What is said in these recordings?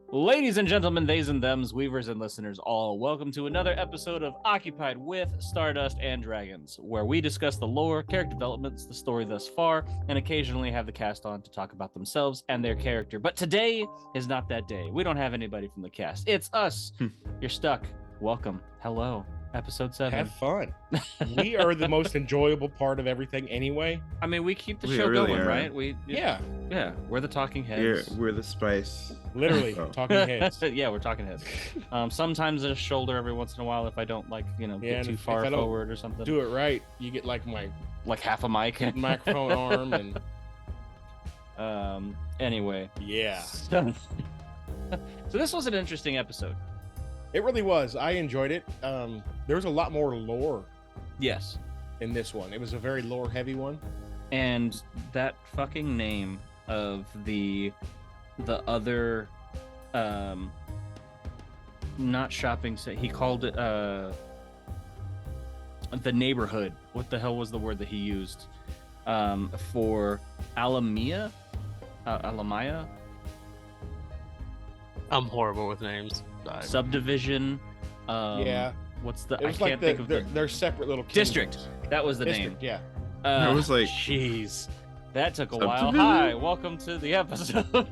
Ladies and gentlemen, theys and thems, weavers and listeners all, welcome to another episode of Occupied with Stardust and Dragons, where we discuss the lore, character developments, the story thus far, and occasionally have the cast on to talk about themselves and their character. But today is not that day. We don't have anybody from the cast. It's us. You're stuck. Welcome. Hello. Episode 7. Have fun. We are the most enjoyable part of everything anyway. I mean, we keep the show really going, right? Yeah, we're the talking heads. We're the spice. Literally, talking heads. Yeah, we're talking heads. Sometimes a shoulder every once in a while if I don't get too far forward or something. Do it right, you get like half a mic, microphone arm, and anyway. Yeah. So this was an interesting episode. It really was. I enjoyed it. There was a lot more lore. Yes. In this one, it was a very lore heavy one. And that fucking name of the other not shopping center, he called it the neighborhood. What the hell was the word that he used for Alamia? I'm horrible with names. Subdivision. Yeah. What's the? I can't think of their separate little district. Kingdoms. That was the name. Yeah. I was like, jeez, that took a while. Hi, welcome to the episode.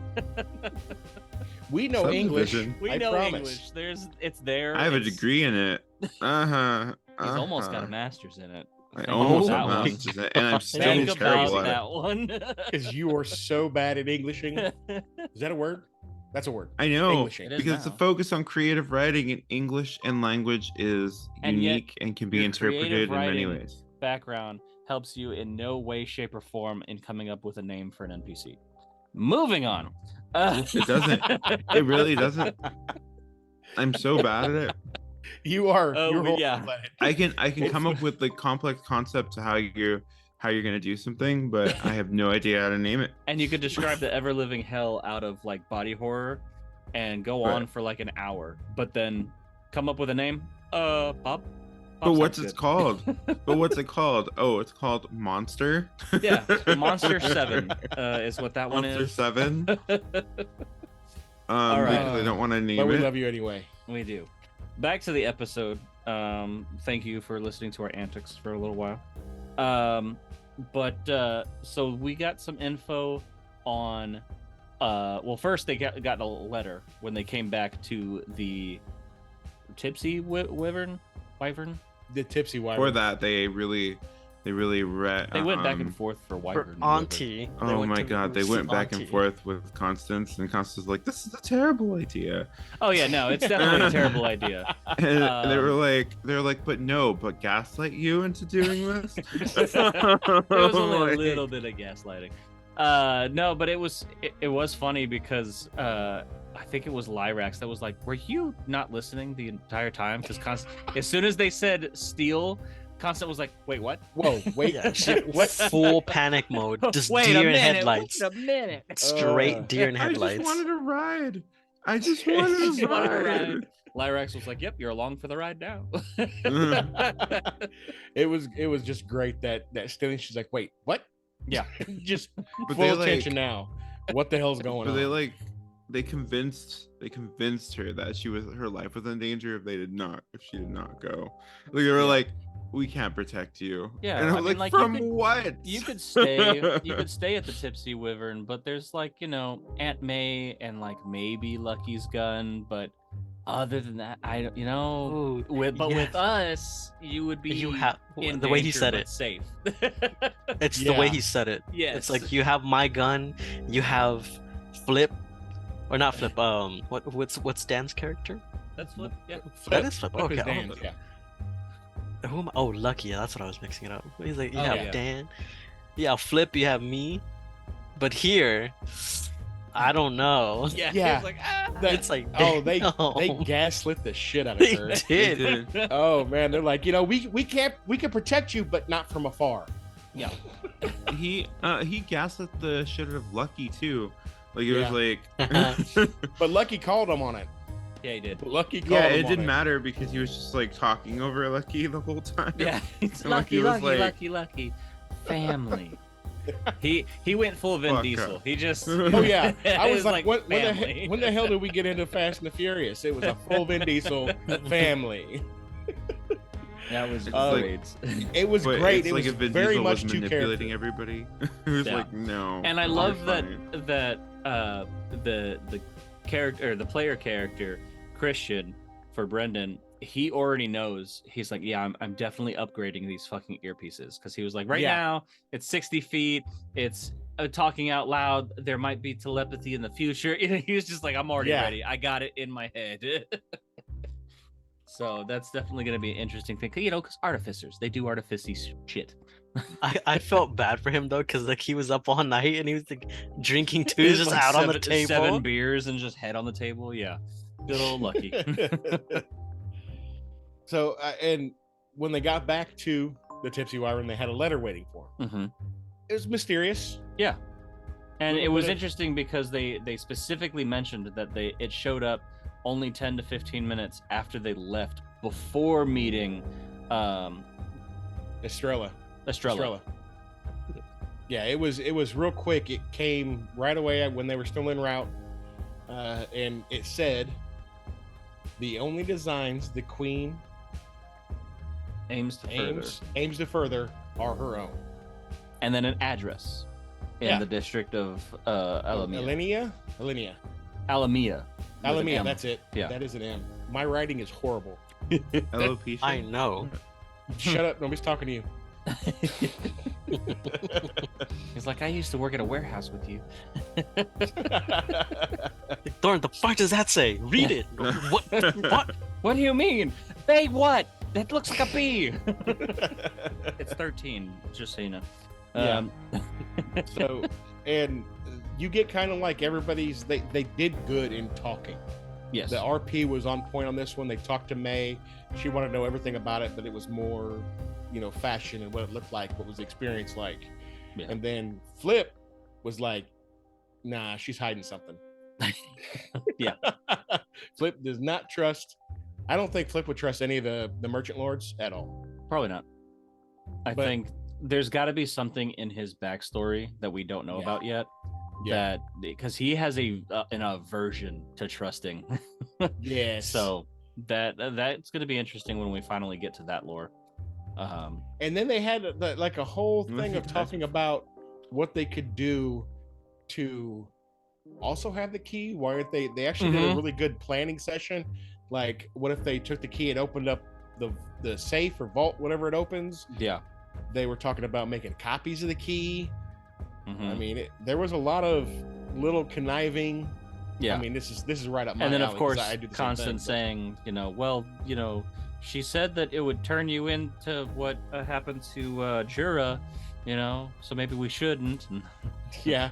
We know English. We know English. It's there. I have a degree in it. He's almost got a master's in it. I almost have a master's in it, and I'm still Think terrible about at that one. Because you are so bad at Englishing. Is that a word? That's a word. I know, Englishing. because the focus on creative writing in English and language is unique and can be interpreted in many ways. Background helps you in no way, shape, or form in coming up with a name for an NPC. Moving on. It doesn't. It really doesn't. I'm so bad at it. You are. I can come up with the complex concept to how you're gonna do something, but I have no idea how to name it. And you could describe the ever living hell out of body horror and go on for an hour, but then come up with a name. Bob. But what's it called? Oh, it's called Monster. Yeah, Monster 7 is what that one is. Monster 7. All right. Because I don't want to name it. But we love you anyway. We do. Back to the episode. Thank you for listening to our antics for a little while. So we got some info on first they got a letter when they came back to the Tipsy Wyvern. The Tipsy Wyvern. For that, they really read. They went back and forth for Wyvern. For Auntie. Oh my god, they went back and forth with Constance, and Constance was like, "This is a terrible idea." Oh yeah, no, it's definitely a terrible idea. And they were like, but gaslight you into doing this? There was only a little bit of gaslighting. No, but it was funny because I think it was Lyrax that was like, "Were you not listening the entire time?" Because as soon as they said steal, Constant was like, "Wait, what? Whoa, wait, what? Full panic mode. Just deer in headlights. Wait a minute. Straight deer in headlights. I just wanted to ride. I just wanted to ride. Lyrax was like, "Yep, you're along for the ride now." It was just great that stealing. She's like, "Wait, what?" Yeah, just but full attention now. What the hell's going on? They convinced her that her life was in danger if she did not go. They were like, "We can't protect you." Yeah, and I was from what? You could stay at the Tipsy Wyvern, but there's Aunt May and maybe Lucky's gun, but other than that, with us, you would be in the way he said it safe. It's the way he said it. Yes. It's like, you have my gun, you have Flip, or not Flip. What's Dan's character? That's Flip. Yeah. That is Flip. Flip Okay. is Dan, yeah. Lucky. Yeah, that's what I was mixing it up. He's like, you have Dan, Flip, you have me, but here, I don't know. Yeah. It's like, they gaslit the shit out of her. They did. Oh man, they're like, we can protect you, but not from afar. Yeah. He gaslit the shit out of Lucky too. Like it was like, but Lucky called him on it. Yeah, he did. Lucky called him it on didn't matter because he was just talking over Lucky the whole time. Yeah, it's Lucky, family. He went full Vin Fuck Diesel. up. He just Oh yeah, I was It's like, when family. the hell did we get into Fast and the Furious? It was a full Vin Diesel family. That was like- great. It was But great. it's It like was if Vin very Diesel much was two manipulating characters. everybody. It was Yeah. like, no. And I you're love that fine. the character, or the player character, Christian, for Brendan, he already knows. He's like, yeah, I'm definitely upgrading these fucking earpieces, because he was like, right Yeah. now it's 60 feet, it's talking out loud, there might be telepathy in the future. He was just like, I'm already Yeah. ready, I got it in my head. So that's definitely going to be an interesting thing, because artificers, they do artificey shit. I felt bad for him though, because like he was up all night and he was like drinking too, It's just like out on the table. 7 beers and just head on the table. Yeah, good old Lucky. So, and when they got back to the Tipsy Wyvern, they had a letter waiting for them. Hmm. It was mysterious. Yeah, and Little it was bit of- interesting because they specifically mentioned that it showed up only 10 to 15 minutes after they left, before meeting Estrella. Estrella. Yeah, it was real quick. It came right away when they were still en route, and it said, "The only designs the Queen aims to further, aims to further are her own." and then an address in Yeah. the district of Alameda. Alinea. Alameda. With an Alameda, M. that's it. Yeah. That is an M. My writing is horrible. Alopecia? I know. Shut up. Nobody's talking to you. He's like, I used to work at a warehouse with you. Thorn, the fuck does that say? Read it. What? What? What do you mean? They what? That looks like a bee. It's 13, just so you know. Yeah. So, and you get kind of like everybody's, they did good in talking. Yes. The RP was on point on this one. They talked to May. She wanted to know everything about it, but it was more, fashion and what it looked like, what was the experience like. Yeah. And then Flip was like, nah, she's hiding something. Yeah. Flip does not trust. I don't think Flip would trust any of the merchant lords at all. Probably not. I But- think there's got to be something in his backstory that we don't know Yeah. about yet. Yeah. That because he has an aversion to trusting. Yes. So that's going to be interesting when we finally get to that lore. And then they had like a whole thing of That's- talking about what they could do to also have the key. Why aren't they actually did a Mhm. really good planning session. Like, what if they took the key and opened up the safe or vault, whatever it opens? Yeah. They were talking about making copies of the key. Mhm. I mean, there was a lot of little conniving. Yeah. I mean, this is right up my And then, alley, of 'cause course, I do the same Constant thing, saying, she said that it would turn you into what happened to Jura, so maybe we shouldn't. And but- yeah.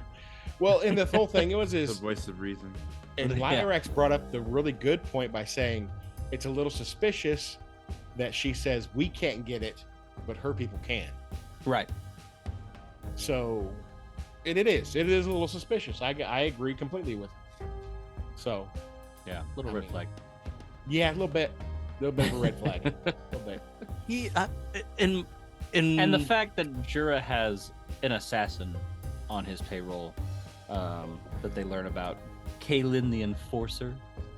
Well, and the whole thing, it was The his. voice of reason. And Yeah. Lyrax brought up the really good point by saying it's a little suspicious that she says we can't get it, but her people can. Right. So, and it is a little suspicious. I agree completely with it. So, Yeah. Little I red mean, flag. yeah, a little bit of a red flag. A little bit. He in And the fact that Jura has an assassin on his payroll that they learn about, Kaelin the Enforcer.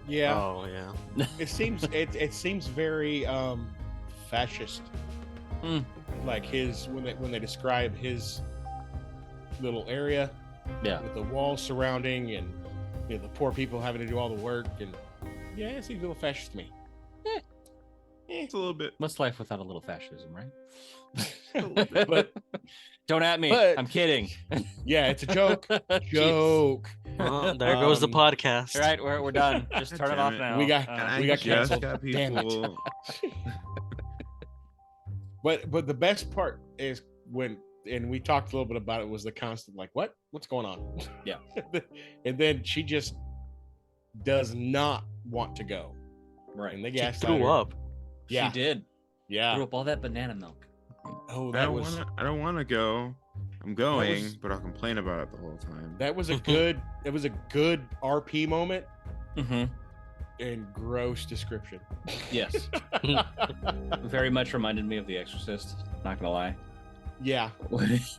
Yeah, Oh yeah. it seems very fascist. Mm. Like his when they describe his little area. Yeah. With the walls surrounding and the poor people having to do all the work, and yeah, it seems a little fascist to me. It's a little bit. What's life without a little fascism, right? But Don't at me. but- I'm kidding. yeah, it's a joke. Jeez. Well, there goes the Um, podcast. All right, we're done. Just turn it Damn off it. now. We got- Uh, we got just canceled. got Damn it. people. But the best part is when, and we talked a little bit about it, was the constant like, what's going on? Yeah. And then she just does not want to go. Right. And they She gaslight threw her. up. Yeah. She did. Yeah. Threw up all that banana milk. Oh, I that don't was wanna. I don't want to go. I'm going, was- but I'll complain about it the whole time. that was a good RP moment Mm-hmm. and gross description. Yes. Very much reminded me of The Exorcist. Not gonna lie. Yeah.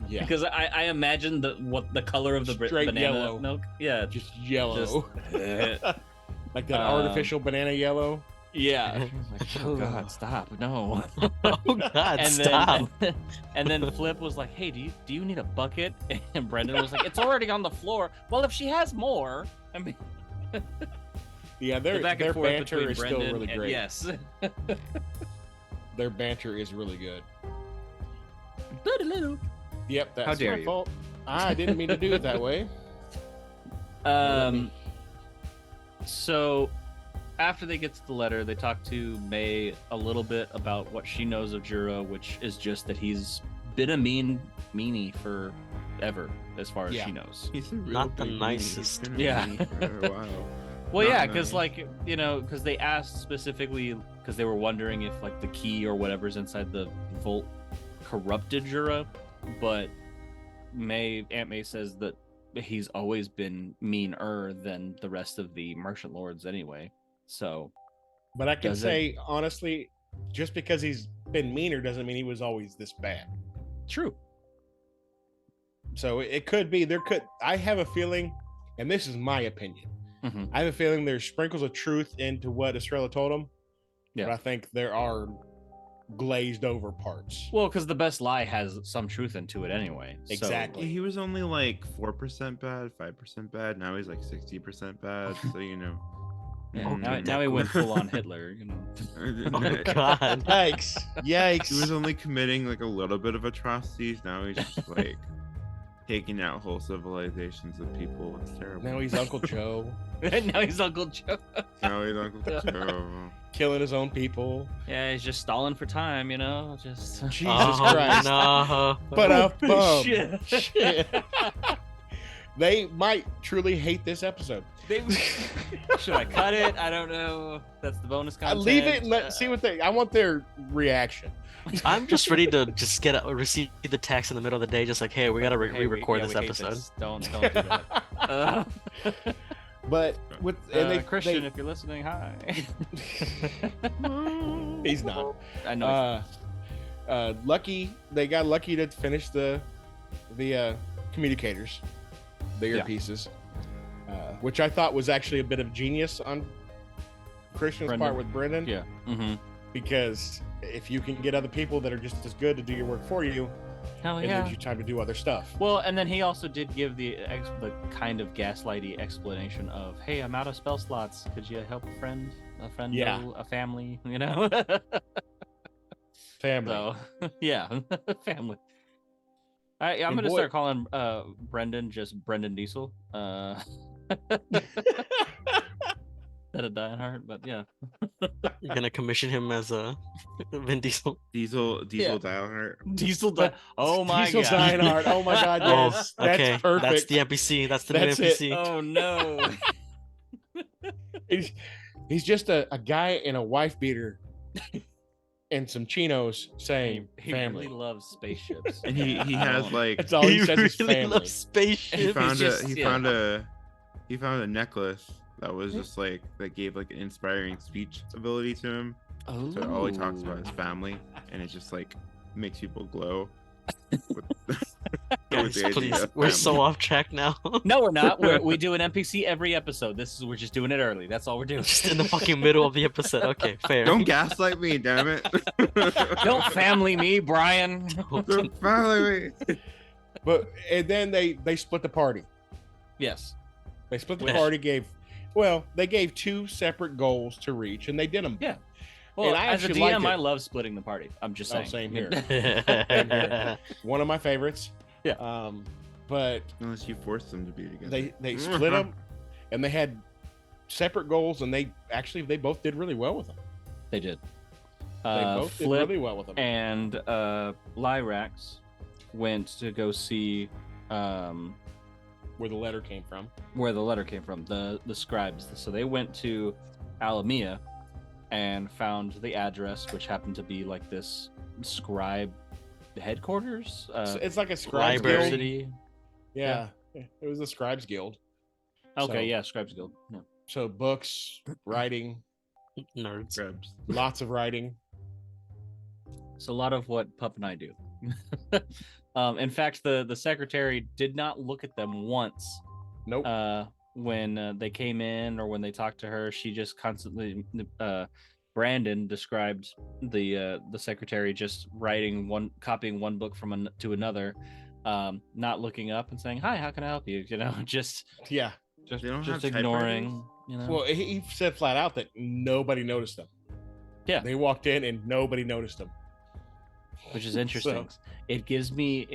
Yeah. Because I imagine what the color of the Straight banana yellow. milk. Yeah. Just yellow. Just, Like that artificial banana yellow. yeah. Like, oh God, stop! No. Oh God, And stop. then and then Flip was like, "Hey, do you need a bucket?" And Brendan was like, "It's already on the floor." Well, if she has more, I mean, Yeah, the their back and forth banter between is Brendan still really and- great. yes. Their banter is really good. Doodaloo. Yep, that's How dare my you. fault. I didn't mean to do it that way. So after they get to the letter, they talk to May a little bit about what she knows of Juro, which is just that he's been a meanie forever, as far as Yeah. she knows. He's a real Not the big meanie. He's nicest. been a Yeah. meanie for a while. Well, Not yeah, nice. because because they asked specifically because they were wondering if like the key or whatever's inside the vault corrupted Jura, but Aunt May says that he's always been meaner than the rest of the merchant lords anyway. So But I can Does it- say honestly, just because he's been meaner doesn't mean he was always this bad. true. So it could be I have a feeling, and this is my opinion. Mhm. I have a feeling there's sprinkles of truth into what Estrella told him. Yeah. But I think there are glazed over parts. Well, because the best lie has some truth into it anyway. So- Exactly. He was only like 4% bad, 5% bad. Now he's like 60% bad. So you know. Yeah, Mm. now he went full on Hitler. You know. Oh God. Yikes. Yikes. He was only committing like a little bit of atrocities. Now he's just like taking out whole civilizations of people. It's terrible. Now he's Uncle Joe, Now he's Uncle Joe. Now he's Uncle Joe. killing his own people. Yeah, he's just stalling for time, you know. Just Jesus Oh, Christ. no. But Shit. Shit. They might truly hate this episode. Should I cut it? I don't know. That's the bonus content. Leave it and see what I want their reaction. I'm just ready to just receive the text in the middle of the day, just like, hey, we gotta Hey, re-record yeah, this we hate episode. this. Don't do that. But with and Christian, if you're listening, hi. he's not. I know. Lucky they got lucky to finish the communicators, the Yeah. earpieces, which I thought was actually a bit of genius on Christian's Brendan. part with Brendan. Yeah. Mm-hmm. Because if you can get other people that are just as good to do your work for you, Hell it yeah. leaves you time to do other stuff. Well, and then he also did give the kind of gaslighty explanation of, "Hey, I'm out of spell slots. Could you help a friend? Yeah. know a family? You know." Family. So, yeah, family. I'm And gonna boy- start calling Brendan just Brendan Diesel. Instead of Dionheart, but yeah. You're gonna commission him as a Vin Diesel. Diesel Yeah. Dialhart. Diesel. Oh my Diesel god. Dionheart. Oh my god, Oh, yes. okay. That's perfect. That's the NPC. That's the That's new it. NPC. Oh no. He's just a guy in a wife beater and some chinos saying He family. really loves spaceships. And he has like That's all he, says is really family. loves spaceships. he found just- he yeah. found a necklace that was just like that gave like an inspiring speech ability to him. So all he talks about is family, and it just like makes people glow. With, Guys, with the idea please, of we're so family. off track now. No, we're not. We do an NPC every episode. We're just doing it early. That's all we're doing. Just in the fucking middle of the episode. Okay, fair. Don't gaslight me, damn it! Don't family me, Brian. Don't family me. But and then they split the party. Yes. They split the Which- party, they gave two separate goals to reach, and they did them. Yeah. Well, And I as a actually DM, liked it. I love splitting the party. I'm just Oh, saying. same here. here. One of my favorites. Yeah. But Unless you force them to be together. they split them, and they had separate goals, and they both did really well with them. They did. They both did Flip really well with them. and Lyrax went to go see Where the letter came from. where the letter came from, the scribes. So they went to Alamea and found the address, which happened to be like this scribe headquarters. It's like a scribes guild. University. Yeah, it was the scribes guild. Okay, So- yeah, scribes guild. Yeah. So books, writing, Nerds. Scrubs. lots of writing. So a lot of what Pup and I do. In fact, the secretary did not look at them once. Nope. When they came in or when they talked to her, she just constantly. Brandon described the secretary just copying one book to another, not looking up and saying, "Hi, how can I help you?" You know, just yeah, They don't just have ignoring. You know. Well, he said flat out that nobody noticed them. Yeah, they walked in and nobody noticed them, which is interesting. So- It gives me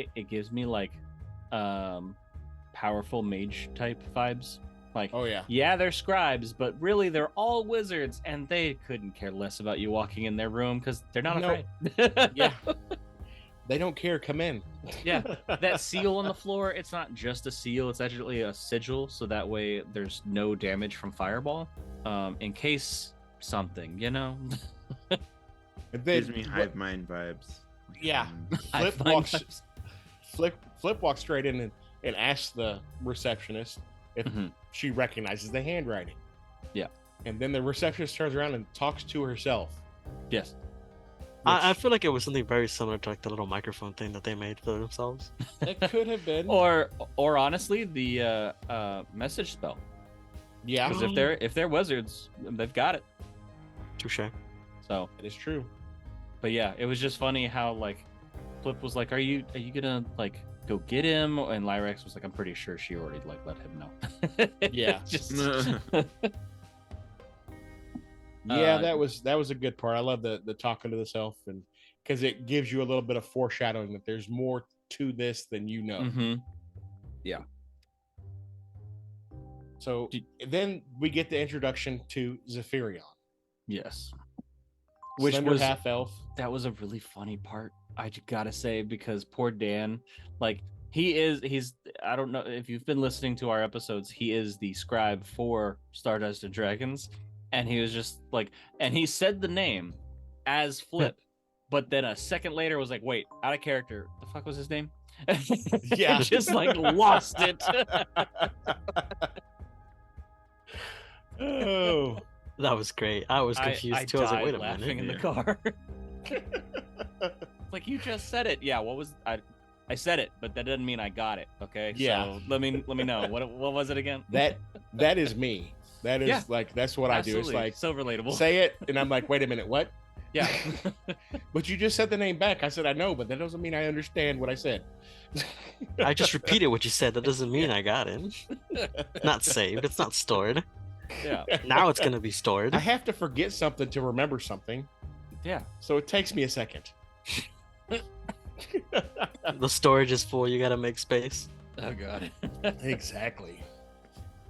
like powerful mage type vibes. Like, oh yeah, yeah, they're scribes, but really they're all wizards, and they couldn't care less about you walking in their room because they're not No. afraid. yeah. They don't care. Come in. Yeah, that seal on the floor, it's not just a seal, it's actually a sigil, so that way there's no damage from fireball, in case something, you know. And Gives me hive mind vibes. Yeah. Hive Flip mind walks. vibes. Flip walks straight in and asks the receptionist if Mhm. she recognizes the handwriting. Yeah. And then the receptionist turns around and talks to herself. Yes. I feel like it was something very similar to like the little microphone thing that they made for themselves. It could have been. Or honestly, the message spell. Yeah, Because if they're wizards, they've got it. Touche. So, it is true. but yeah, it was just funny how like Flip was like, "Are you gonna like go get him?" And Lyrax was like, "I'm pretty sure she already like let him know." Yeah. Just Yeah, that was a good part. I love the talking to the self, and because it gives you a little bit of foreshadowing that there's more to this than you know. Mm-hmm. So then we get the introduction to Zephyrion, Yes. which Which was was half elf. that was a really funny part. Gotta say, because poor Dan, like he's I don't know if you've been listening to our episodes, he is the scribe for Stardust and Dragons, and he was just like, and he said the name as Flip, but then a second later was like, wait, out of character, the fuck was his name? Yeah. Just like lost it. Oh, That was great. I was confused too. I was like, wait a laughing minute. in the car. Like, you just said it. Yeah, what was I said it, but that doesn't mean I got it. Okay. Yeah. So let me know. What was it again? that is me. That is Yeah. like that's what I do. It's Absolutely. like so relatable. say it, and I'm like, wait a minute, what? Yeah. But you just said the name back. I said I know, but that doesn't mean I understand what I said. I just repeated what you said. That doesn't mean I got it. Not saved. It's not stored. Yeah. Now it's gonna be stored. I have to forget something to remember something, Yeah. so it takes me a second. The storage is full. You gotta make space. Oh god. Exactly.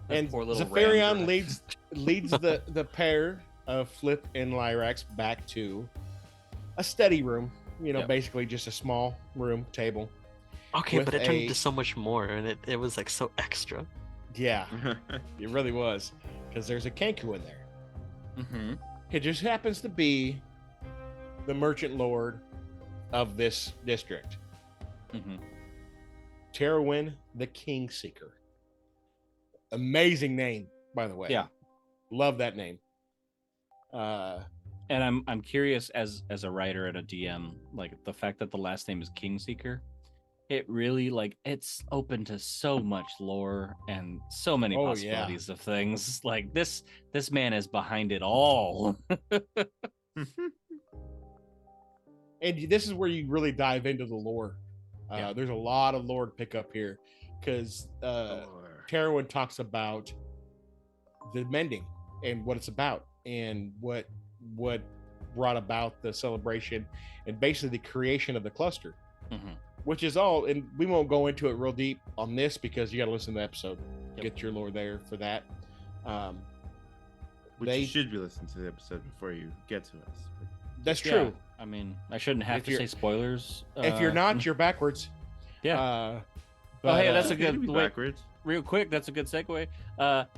That And poor little Zephyrion ram leads the pair of Flip and Lyrax back to a study room. You know, Yep. basically just a small room table. Okay, With but it turned a- into so much more, and it was like so extra. Yeah, it really was, because there's a Kenku in there. Mm-hmm. It just happens to be the merchant lord of this district, Mm-hmm. Terwin the Kingseeker. Amazing name, by the way. Yeah. Love that name. And I'm curious as a writer and a DM, like the fact that the last name is Kingseeker, it really like it's open to so much lore and so many Oh, yeah. possibilities of things. Like this man is behind it all. And this is where you really dive into the lore. Yeah. There's a lot of lore to pick up here, because Terwin talks about the mending and what it's about, and what brought about the celebration, and basically the creation of the cluster, Mhm. which is all. And we won't go into it real deep on this because you got to listen to the episode. Yep. Get your lore there for that. Which They- you should be listening to the episode before you get to us. That's Yeah, true. I mean, I shouldn't have If to you're- say spoilers. If you're not, you're backwards. yeah. But, hey, that's a Okay, good be way. backwards. Real quick, that's a good segue.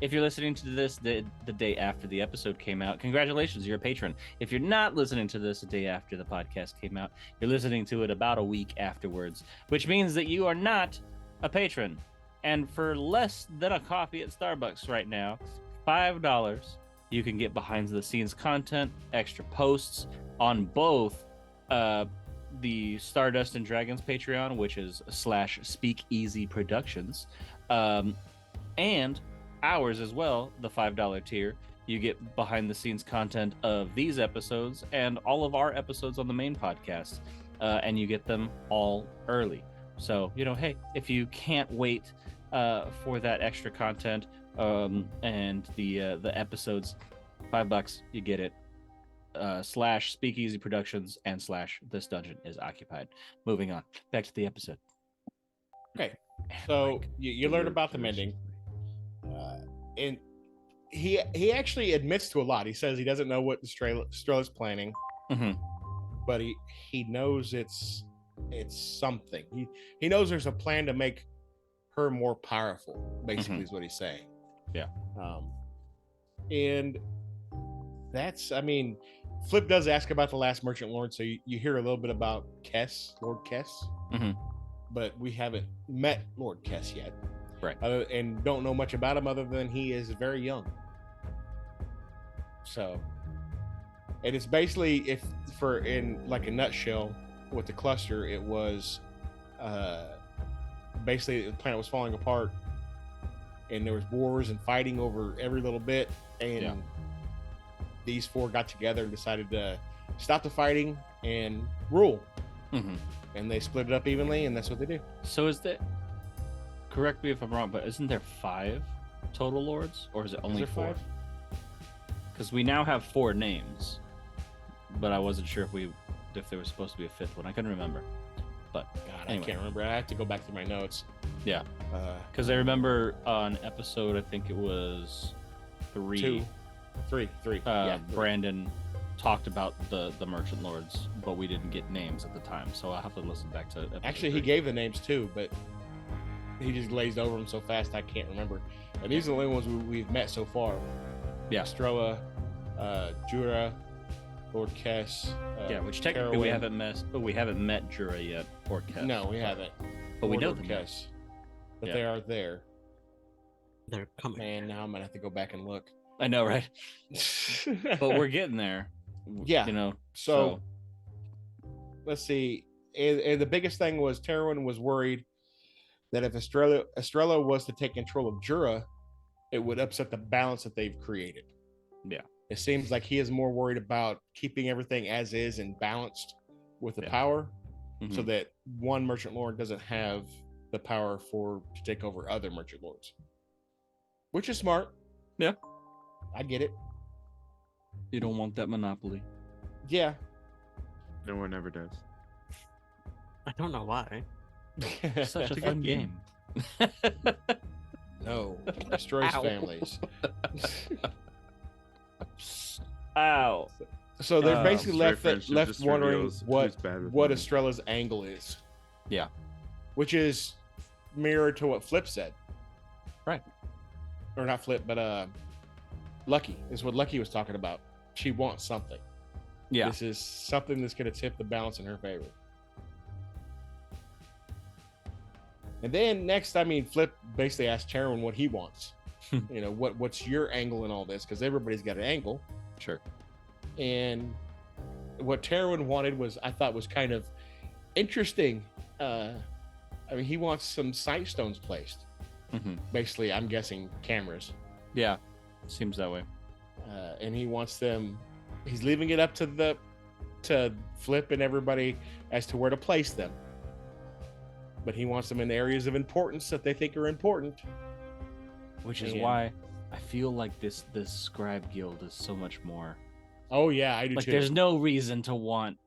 If you're listening to this the day after the episode came out, congratulations, you're a patron. If you're not listening to this the day after the podcast came out, you're listening to it about a week afterwards, which means that you are not a patron. And for less than a coffee at Starbucks right now, $5, you can get behind the scenes content, extra posts on both the Stardust and Dragons Patreon, which is /Speakeasy Productions, and ours as well, the $5 tier. You get behind the scenes content of these episodes and all of our episodes on the main podcast, and you get them all early. So, hey, if you can't wait for that extra content and the episodes, $5, you get it. /Speakeasy Productions and /This Dungeon is Occupied. Moving on, back to the episode. Okay, so you learn about the mending, and he actually admits to a lot. He says he doesn't know what Estrella's planning, but he knows it's something. He knows there's a plan to make her more powerful. Basically, is what he's saying. Yeah. And that's, Flip does ask about the last Merchant Lord, so you hear a little bit about Lord Kess, but we haven't met Lord Kess yet, right? And don't know much about him other than he is very young. So, and it's basically, in like a nutshell, with the cluster, it was basically the planet was falling apart, and there was wars and fighting over every little bit, and these four got together and decided to stop the fighting and rule. And they split it up evenly, and that's what they do. So correct me if I'm wrong, but isn't there 5 total lords, or is it only 4? Because we now have 4 names, but I wasn't sure if there was supposed to be a 5th one. I couldn't remember. But God, anyway. I can't remember. I have to go back through my notes. Yeah. Because I remember on episode, I think it was 3. 3. Brandon talked about the Merchant Lords, but we didn't get names at the time, so I'll have to listen back to episode Actually, 3. he gave the names too, but he just glazed over them so fast I can't remember. And these are the only ones we've met so far. Yeah. Estrella, Jura, Lord Kess. Which technically we haven't met Jura yet, or Kess. No, we haven't. But we know Lord them. Kess. But they are there. They're coming. Man, now I'm gonna have to go back and look. I know, right? But we're getting there. Yeah. So let's see. And the biggest thing was Terwin was worried that if Estrella was to take control of Jura, it would upset the balance that they've created. Yeah. It seems like he is more worried about keeping everything as is and balanced with the power, so that one Merchant Lord doesn't have the power to take over other Merchant Lords. Which is smart. Yeah. I get it. You don't want that monopoly. Yeah. No one ever does. I don't know why. Such a fun game. No. Destroys families. Ow. So they're basically left wondering reveals what Estrella's angle is. Yeah. Which is mirrored to what Flip said. Right. Or not Flip, but Lucky is what Lucky was talking about. She wants something. Yeah. This is something that's going to tip the balance in her favor. And then next, Flip basically asked Charon what he wants. What's your angle in all this? Because everybody's got an angle. Sure. And what Terwin wanted I thought was kind of interesting. He wants some sight stones placed. Basically, I'm guessing cameras. Yeah, seems that way. And he wants them. He's leaving it up to Flip and everybody as to where to place them. But he wants them in areas of importance that they think are important. Which is why I feel like this scribe guild is so much more. Oh yeah, I do too. There's no reason to want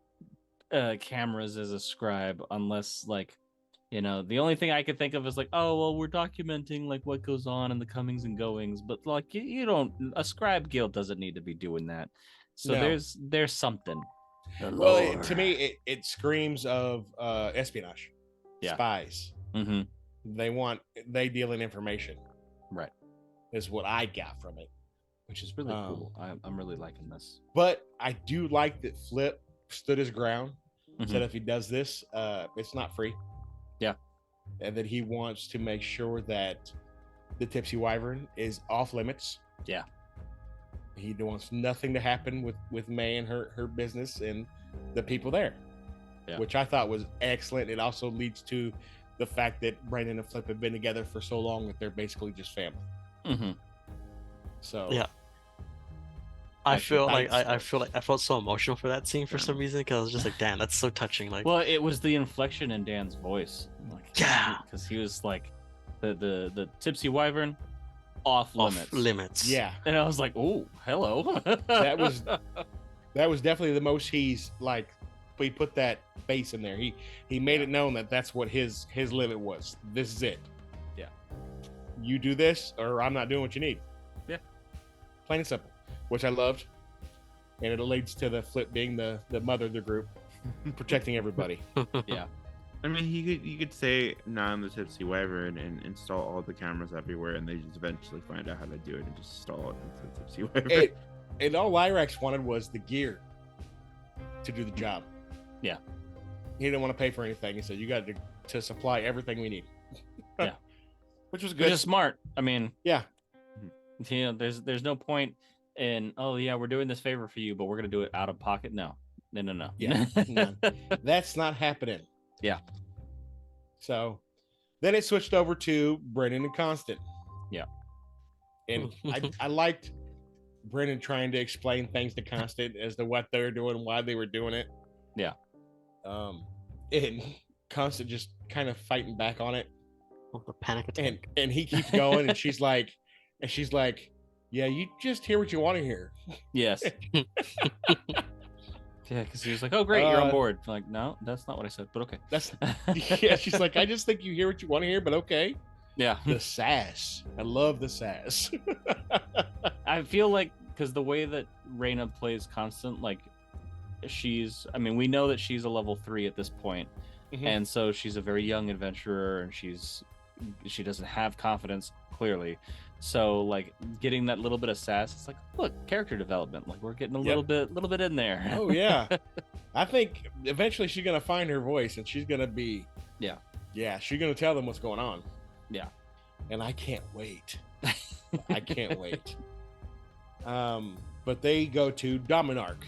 cameras as a scribe unless the only thing I could think of is we're documenting what goes on in the comings and goings, but a scribe guild doesn't need to be doing that. So no. there's something. Well, to me it screams of espionage. Yeah. Spies. They deal in information. Right. Is what I got from it. Which is really cool. I'm really liking this. But I do like that Flip stood his ground. Said if he does this, it's not free. Yeah. And that he wants to make sure that the Tipsy Wyvern is off limits. Yeah. He wants nothing to happen with May and her business and the people there. which I thought was excellent. It also leads to the fact that Brandon and Flip have been together for so long that they're basically just family. Mm-hmm. So yeah. I feel like I felt so emotional for that scene for some reason, because I was just like, damn, that's so touching. Like, well, it was the inflection in Dan's voice, like, yeah, because he was like the tipsy wyvern off limits. Yeah, and I was like, oh, hello. that was definitely the most he's like. He put that bass in there. He made it known that that's what his limit was. This is it. Yeah. You do this, or I'm not doing what you need. Yeah. Plain and simple, which I loved, and it leads to the Flip being the mother of the group, protecting everybody. Yeah. I mean, you could say, "Nah, I'm the tipsy wyvern," and install all the cameras everywhere, and they just eventually find out how to do it and just install it into the tipsy wyvern. And all Lyrax wanted was the gear to do the job. Yeah. He didn't want to pay for anything. He said, "You got to supply everything we need." Yeah. Which was good. Which is smart. I mean, yeah. You know, there's no point in, oh yeah, we're doing this favor for you, but we're gonna do it out of pocket. No. Yeah. No. That's not happening. Yeah. So then it switched over to Brennan and Constant. Yeah. And I liked Brennan trying to explain things to Constant as to what they were doing, why they were doing it. Yeah. And Constant just kind of fighting back on it. Oh, the panic attack. And he keeps going, and she's like, yeah, you just hear what you want to hear. Yes. Yeah, because he was like, "Oh, great, you're on board." I'm like, no, that's not what I said, but okay. Yeah. She's like, I just think you hear what you want to hear, but okay. Yeah. The sass. I love the sass. I feel like, because the way that Reyna plays Constant, like, we know that she's a level 3 at this point, and so she's a very young adventurer, and she doesn't have confidence, clearly. So, like, getting that little bit of sass, it's like, look, character development. Like, we're getting a little bit in there. Oh yeah. I think eventually she's gonna find her voice, and she's gonna be, she's gonna tell them what's going on. Yeah. And I can't wait. I can't wait. But they go to Dominarch.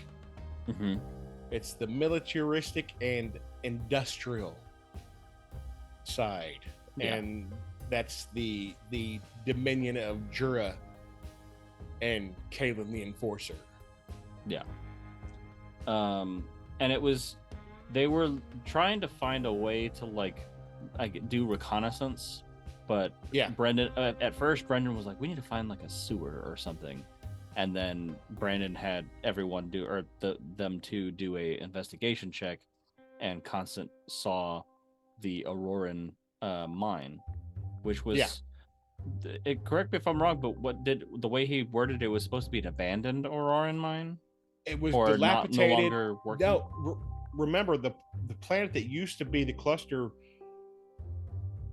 Mm-hmm. It's the militaristic and industrial side, and that's the dominion of Jura and Kalen the Enforcer. Yeah. And they were trying to find a way to do reconnaissance, but Brendan at first Brendan was like, we need to find like a sewer or something, and then Brandon had everyone them two do a investigation check, and Constant saw the Auroran mine, which was correct me if I'm wrong, but the way he worded it was supposed to be an abandoned Auroran mine? It was or dilapidated. no longer working? No, remember the planet that used to be the cluster.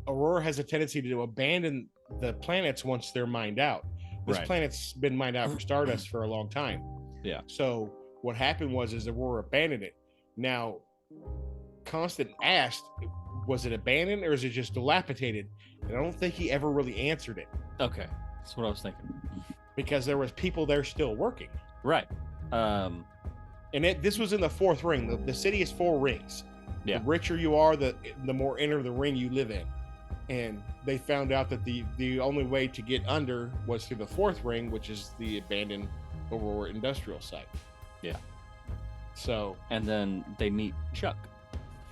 Aurora has a tendency to abandon the planets once they're mined out. This planet's been mined out for Stardust for a long time. Yeah. So what happened was Aurora abandoned it. Now, Constant asked, was it abandoned or is it just dilapidated? And I don't think he ever really answered it. Okay, that's what I was thinking. Because there was people there still working. Right. And this was in the 4th ring. The city is 4 rings. Yeah. The richer you are, the more inner the ring you live in. And they found out that the only way to get under was through the 4th ring, which is the abandoned Aurora industrial site. Yeah. So. And then they meet Chuck.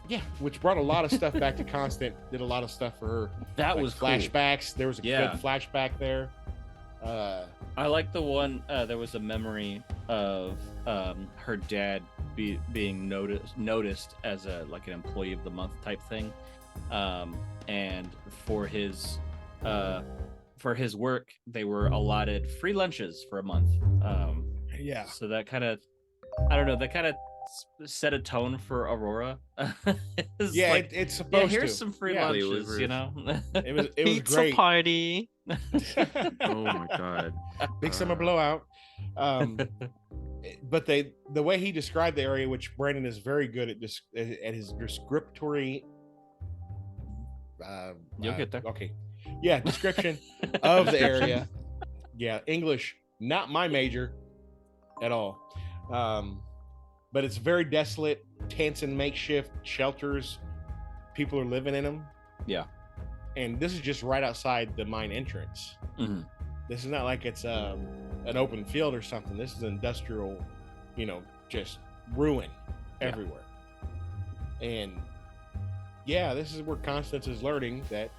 Yeah, which brought a lot of stuff back to Constant. Did a lot of stuff for her. That was flashbacks. Cool. There was a good flashback there. I like the one. There was a memory of her dad being noticed as an employee of the month type thing, and for his work they were allotted free lunches for a month. So that kind of, I don't know, that kind of set a tone for Aurora. It's supposed to. Here's some free lunches, you know. It was pizza great. Party. Oh my god. Big summer blowout. But the way he described the area, which Brandon is very good at his descriptory. You'll get there. Okay. Yeah, description of the area. Yeah, English, not my major at all. but it's very desolate, tents and makeshift shelters. People are living in them. Yeah. And this is just right outside the mine entrance. Mm-hmm. This is not like it's an open field or something. This is industrial, just ruin everywhere. And yeah, this is where Constance is learning that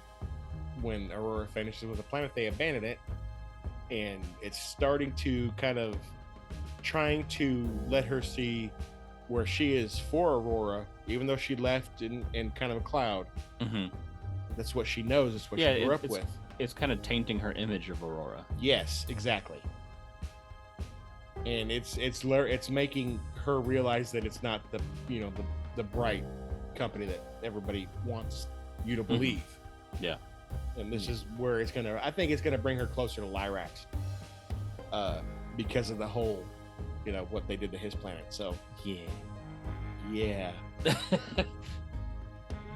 when Aurora finishes with the planet, they abandon it. And it's starting to kind of trying to let her see where she is for Aurora, even though she left in kind of a cloud. Mm-hmm. That's what she knows. That's what she grew up with. It's kind of tainting her image of Aurora. Yes, exactly. And it's making her realize that it's not the bright company that everybody wants you to believe. Yeah. And this is where I think it's gonna bring her closer to Lyrax. Because of the whole, what they did to his planet. So yeah.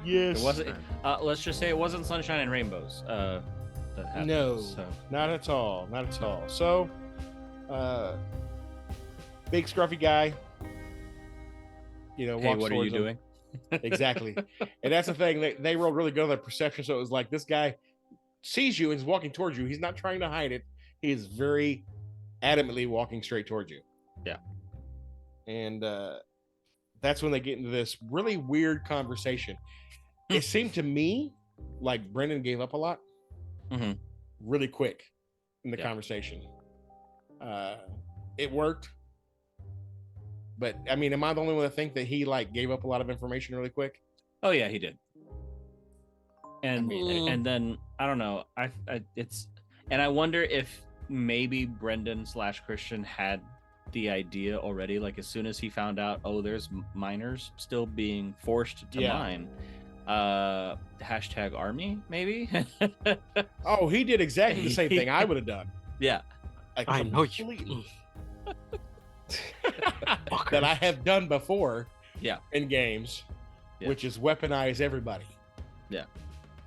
Yes. It wasn't. Let's just say it wasn't sunshine and rainbows. That happened, no, so. not at all. So, big scruffy guy. Hey, walks what are you towards him. doing? Exactly. And that's the thing. They rolled really good on their perception. So it was like this guy sees you and is walking towards you. He's not trying to hide it. He is very adamantly walking straight towards you. Yeah. And that's when they get into this really weird conversation. It seemed to me like Brendan gave up a lot really quick in the conversation. It worked. But I mean, am I the only one to think that he gave up a lot of information really quick? Oh yeah, he did. And and then I don't know. I wonder if maybe Brendan / Christian had the idea already. Like as soon as he found out, there's miners still being forced to mine. #army maybe. Oh, he did exactly the same thing I would have done. Yeah, I know you. That I have done before. Yeah. In games, which is weaponize everybody. Yeah.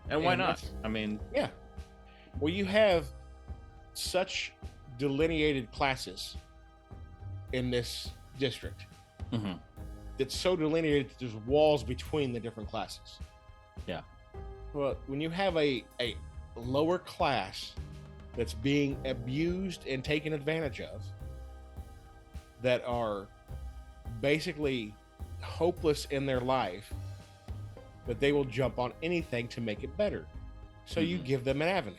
And why not? I mean, yeah. Well, you have such delineated classes in this district. It's so delineated that there's walls between the different classes. Yeah. Well, when you have a lower class that's being abused and taken advantage of, that are basically hopeless in their life, but they will jump on anything to make it better. So you give them an avenue.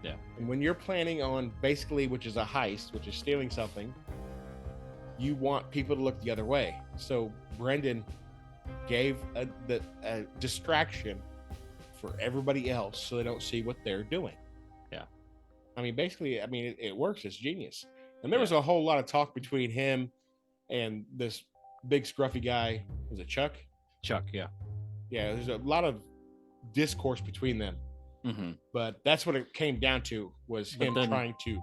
Yeah. And when you're planning on basically, which is a heist, which is stealing something, you want people to look the other way. So Brendan gave a distraction for everybody else so they don't see what they're doing. Yeah. I mean, basically, it works. It's genius. And there was a whole lot of talk between him and this big scruffy guy. Was it Chuck? Chuck, yeah. Yeah, there's a lot of discourse between them. But that's what it came down to, was him trying to.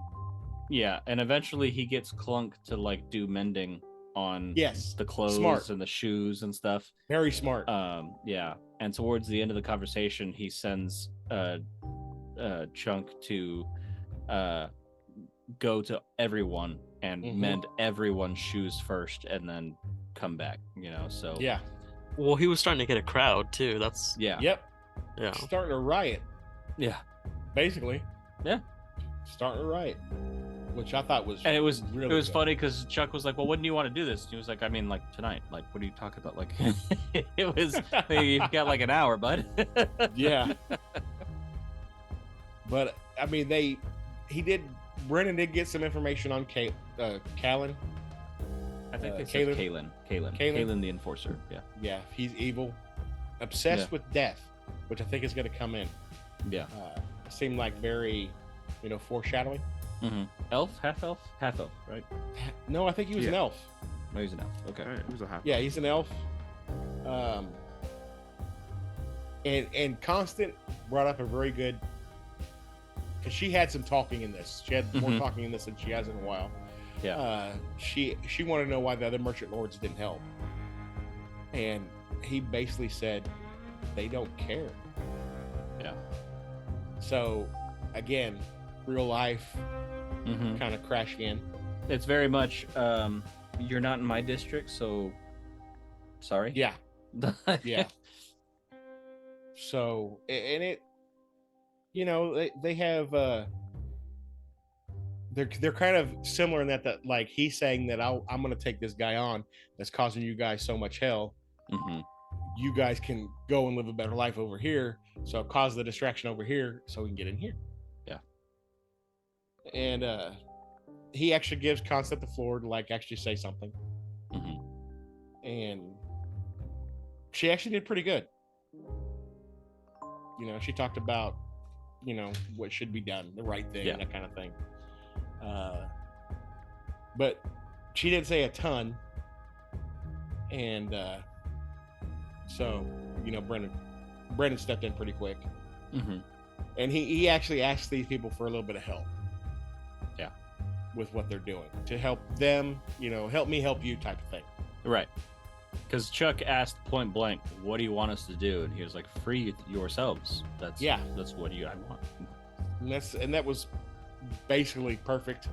Yeah, and eventually he gets Clunk to do mending on the clothes and the shoes and stuff. Very smart. Yeah. And towards the end of the conversation, he sends Chunk to go to everyone and mend everyone's shoes first and then come back, so yeah. Well, he was starting to get a crowd too. That's Yep. Yeah. Starting a riot. Yeah. Basically. Yeah. Starting a riot. Which I thought was, and it was really good. funny because Chuck was like, well, when do you want to do this? And he was like, tonight. Like, what are you talking about? Like, it was, you've got an hour, bud. Yeah. But Brennan did get some information on Callan. I think they said Kalen the Enforcer. Yeah. Yeah, he's evil, obsessed with death, which I think is going to come in. Yeah. It seemed like very, foreshadowing. Elf, half elf, right? No, I think he was an elf. No, he's an elf. Okay. He was a half. Yeah, he's an elf. And Constant brought up a very good, because she had some talking in this. She had more talking in this than she has in a while. Yeah. She wanted to know why the other merchant lords didn't help, and he basically said they don't care. Yeah. So, again, real life kind of crashing in. It's very much you're not in my district, so sorry. Yeah. Yeah. So, and it, you know, they have they're kind of similar in that like he's saying that I'm going to take this guy on that's causing you guys so much hell. Mm-hmm. You guys can go and live a better life over here, so cause the distraction over here so we can get in here. Yeah. And he actually gives Concept the floor to like actually say something. Mm-hmm. And she actually did pretty good. You know, she talked about, you know, what should be done, the right thing, that kind of thing. But she didn't say a ton. And so, you know, Brendan stepped in pretty quick. Mm-hmm. And he actually asked these people for a little bit of help. Yeah. With what they're doing to help them, you know, help me help you type of thing. Right. Because Chuck asked point blank, "What do you want us to do?" And he was like, "Free yourselves." That's what I want. And that was basically perfect.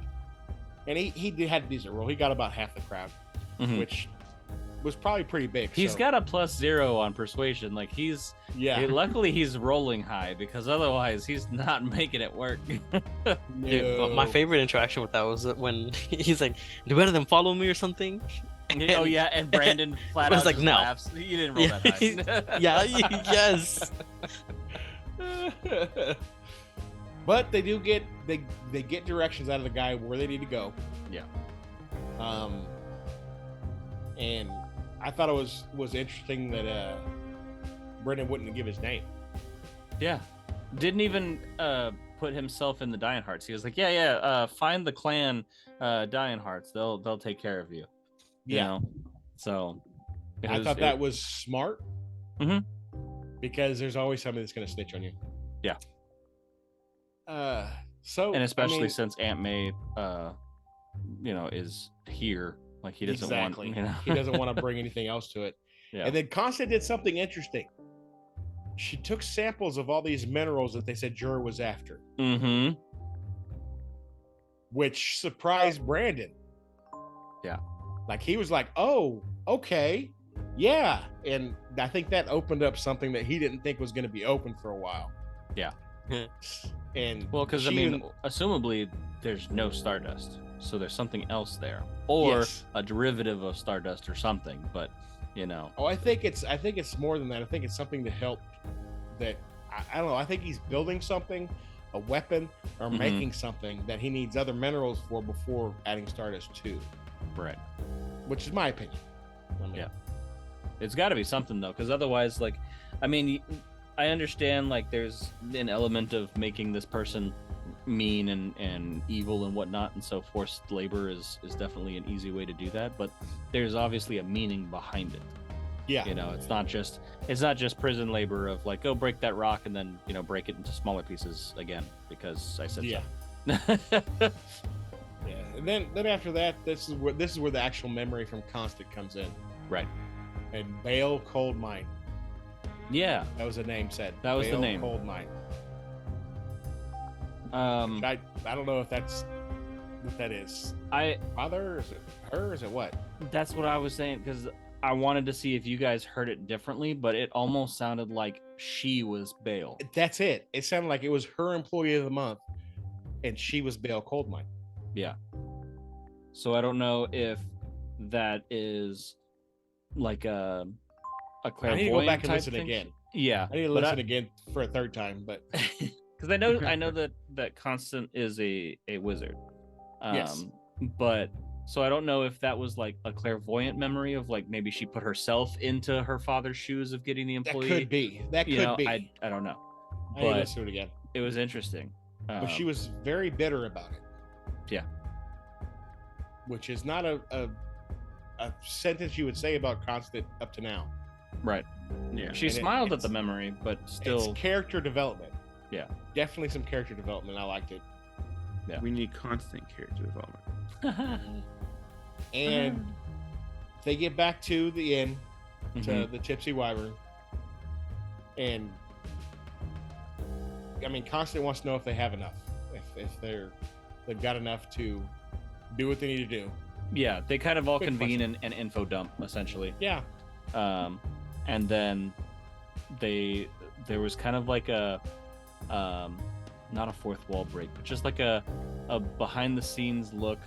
And he had a decent role. He got about half the crowd, which was probably pretty big. He's got a +0 on persuasion. Like luckily he's rolling high, because otherwise he's not making it work. No. Dude, my favorite interaction with that was when he's like, "Do better than follow me" or something. Oh yeah, and Brandon flat out like, just no. laughs. You didn't roll that high. Yes. But they do get they get directions out of the guy where they need to go. Yeah. And I thought it was interesting that Brendan wouldn't give his name. Yeah. Didn't even put himself in the Dying Hearts. He was like, find the clan Dying Hearts. They'll take care of you. You know? So I thought that was smart. Mm-hmm. Because there's always somebody that's gonna snitch on you. Yeah. So and especially since Aunt May you know, is here. Like he doesn't want, you know. He doesn't want to bring anything else to it. Yeah. And then Constance did something interesting. She took samples of all these minerals that they said Jur was after. Mm-hmm. Which surprised Brandon. Yeah. Like he was like, "Oh, okay. Yeah." And I think that opened up something that he didn't think was going to be open for a while. Yeah. And well, because I mean, assumably there's no Stardust, so there's something else there, or a derivative of Stardust or something. But you know, I think it's more than that. I think it's something to help. That I don't know. I think he's building something, a weapon, or making something that he needs other minerals for before adding Stardust to. Right. Which is my opinion. I mean, yeah. It's got to be something though, because otherwise, like, I mean, I understand like there's an element of making this person mean and evil and whatnot, and so forced labor is definitely an easy way to do that. But there's obviously a meaning behind it. Yeah. You know, it's not just prison labor of like, go break that rock and then, you know, break it into smaller pieces again because I said so. Yeah. And then after that, this is where the actual memory from Constant comes in. Right. And Bale Cold Mine. Yeah. That was the name said. That was Bale the name. Cold Mine. I don't know if that's what that is. Father? Is it her? Is it what? That's what I was saying, because I wanted to see if you guys heard it differently, but it almost sounded like she was Bale. That's it. It sounded like it was her employee of the month, and she was Bale Cold Mine. Yeah. So I don't know if that is like a clairvoyant. I need to go back and type listen thing. again. Yeah. I need to listen again for a third time, but because I know that Constant is a wizard. Yes. But so I don't know if that was like a clairvoyant memory of like maybe she put herself into her father's shoes of getting the employee. That could be. That could be. I don't know. I need to listen to it again. It was interesting. But she was very bitter about it. Yeah. Which is not a sentence you would say about Constant up to now. Right. Yeah. She smiled at the memory, but still. It's character development. Yeah. Definitely some character development. I liked it. Yeah. We need constant character development. And they get back to the inn, to the Tipsy Wyvern. And I mean, Constant wants to know if they have enough. If they've got enough to do what they need to do. Yeah, they kind of all Good convene question. in an info dump essentially. Yeah. And then there was kind of like a not a fourth wall break, but just like a behind the scenes look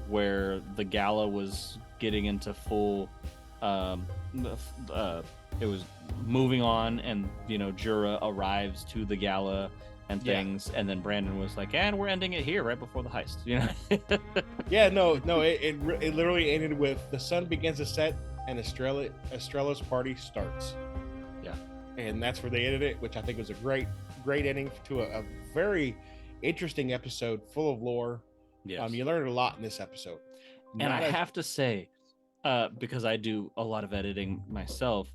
where the gala was getting into full it was moving on, and Jura arrives to the gala and things, and then Brandon was like, and we're ending it here right before the heist. Yeah, no, it literally ended with the sun begins to set and Estrella's party starts. Yeah. And that's where they ended it, which I think was a great ending to a very interesting episode full of lore. Yes. You learned a lot in this episode. And I have to say, because I do a lot of editing myself,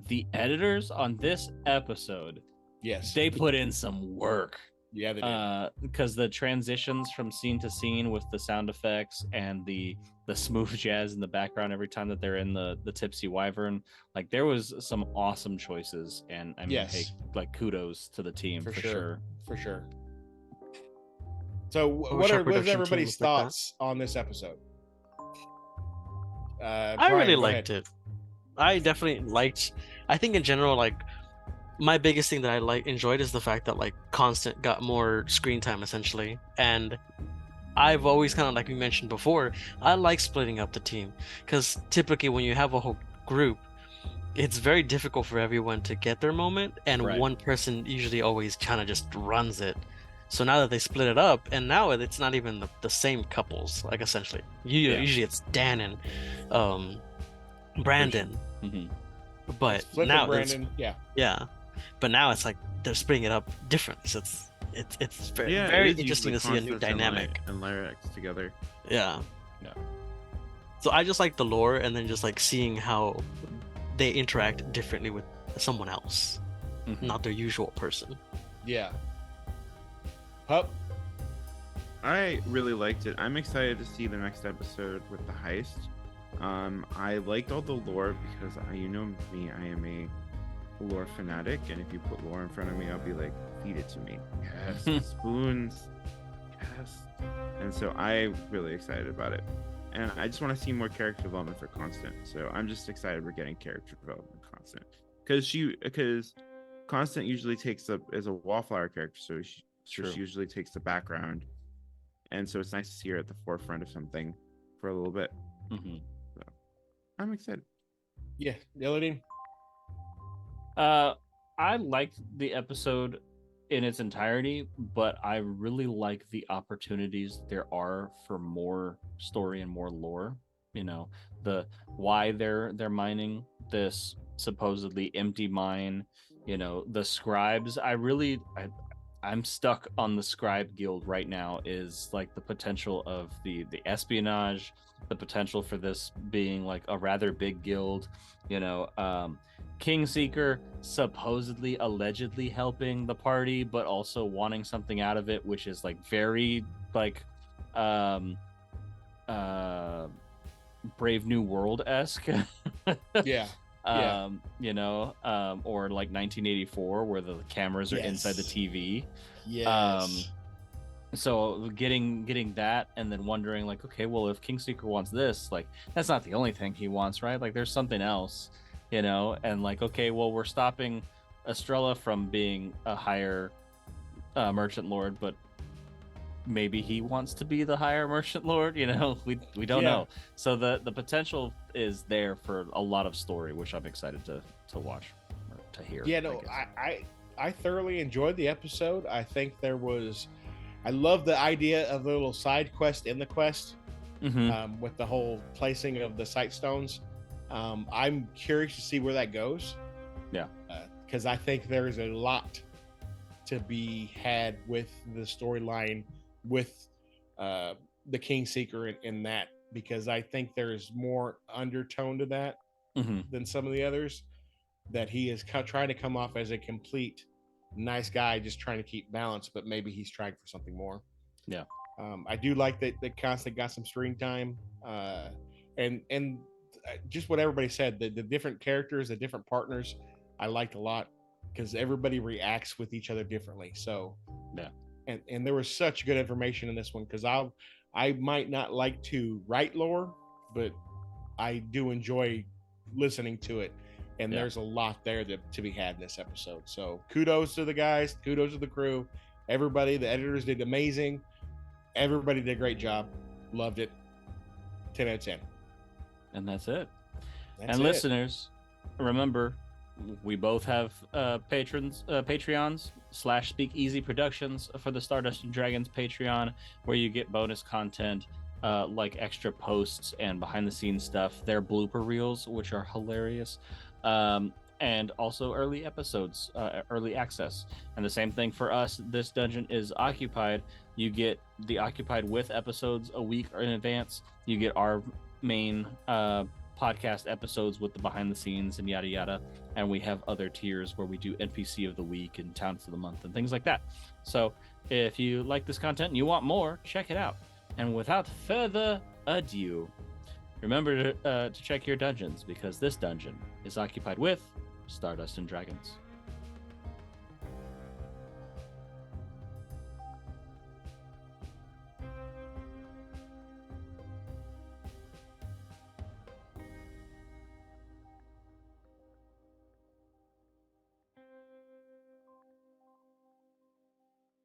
the editors on this episode, yes, they put in some work. Yeah, they did. Because the transitions from scene to scene with the sound effects and the smooth jazz in the background every time that they're in the Tipsy Wyvern, like there was some awesome choices, and I mean, Yes. hey, like kudos to the team for sure. For sure. So, what are everybody's thoughts on this episode? I really liked it. I definitely liked. I think in general, like my biggest thing that I enjoyed is the fact that like Constant got more screen time essentially, and I've always kind of, like we mentioned before, I like splitting up the team, because typically when you have a whole group, it's very difficult for everyone to get their moment, and one person usually always kind of just runs it. So now that they split it up, and now it's not even the same couples, like essentially. Usually it's Dan and Brandon. Mm-hmm. But now Brandon, but now it's like they're splitting it up differently. So it's very interesting to see a new dynamic and lyrics together. Yeah. So I just like the lore, and then just like seeing how they interact differently with someone else, not their usual person. Yeah. Pup. I really liked it. I'm excited to see the next episode with the heist. I liked all the lore because you know me, I am a lore fanatic, and if you put lore in front of me, I'll be like, feed it to me. Yes. Spoons. Yes. And so I'm really excited about it. And I just want to see more character development for Constant. So I'm just excited we're getting character development Constant. Because Constant usually takes up as a wallflower character, so she usually takes the background. And so it's nice to see her at the forefront of something for a little bit. Mm-hmm. So I'm excited. Yeah, Elodie. I liked the episode in its entirety, but I really like the opportunities there are for more story and more lore. The why they're mining this supposedly empty mine. The scribes. I'm stuck on the scribe guild right now. Is like the potential of the espionage, the potential for this being like a rather big guild. Kingseeker supposedly allegedly helping the party, but also wanting something out of it, which is like very like Brave New World-esque. Yeah. Or like 1984 where the cameras are inside the TV. Yes. So getting that, and then wondering like, okay, well, if Kingseeker wants this, like that's not the only thing he wants, right? Like there's something else. And like, okay, well, we're stopping Estrella from being a higher merchant lord, but maybe he wants to be the higher merchant lord. We don't know. So the potential is there for a lot of story, which I'm excited to watch or to hear. Yeah, no, I thoroughly enjoyed the episode. I think I love the idea of the little side quest in the quest, with the whole placing of the sight stones. I'm curious to see where that goes. Yeah. Because I think there's a lot to be had with the storyline with the Kingseeker in that, because I think there's more undertone to that than some of the others, that he is trying to come off as a complete nice guy, just trying to keep balance, but maybe he's trying for something more. Yeah. I do like that Constant got some screen time, and just what everybody said, the different characters, the different partners, I liked a lot, because everybody reacts with each other differently. So yeah, and there was such good information in this one, because I might not like to write lore, but I do enjoy listening to it. And there's a lot there to be had in this episode. So kudos to the guys, kudos to the crew, everybody. The editors did amazing. Everybody did a great job. Loved it. 10 out of 10. And that's it. That's it. Listeners, remember, we both have Patreons / Speakeasy Productions for the Stardust and Dragons Patreon, where you get bonus content like extra posts and behind the scenes stuff. Their blooper reels, which are hilarious. And also early episodes, early access. And the same thing for us. This dungeon is occupied. You get the occupied with episodes a week in advance. You get our main podcast episodes with the behind the scenes and yada yada. And we have other tiers where we do NPC of the week and town for the month and things like that. So if you like this content and you want more, check it out. And without further ado, remember to check your dungeons, because this dungeon is occupied with Stardust and Dragons.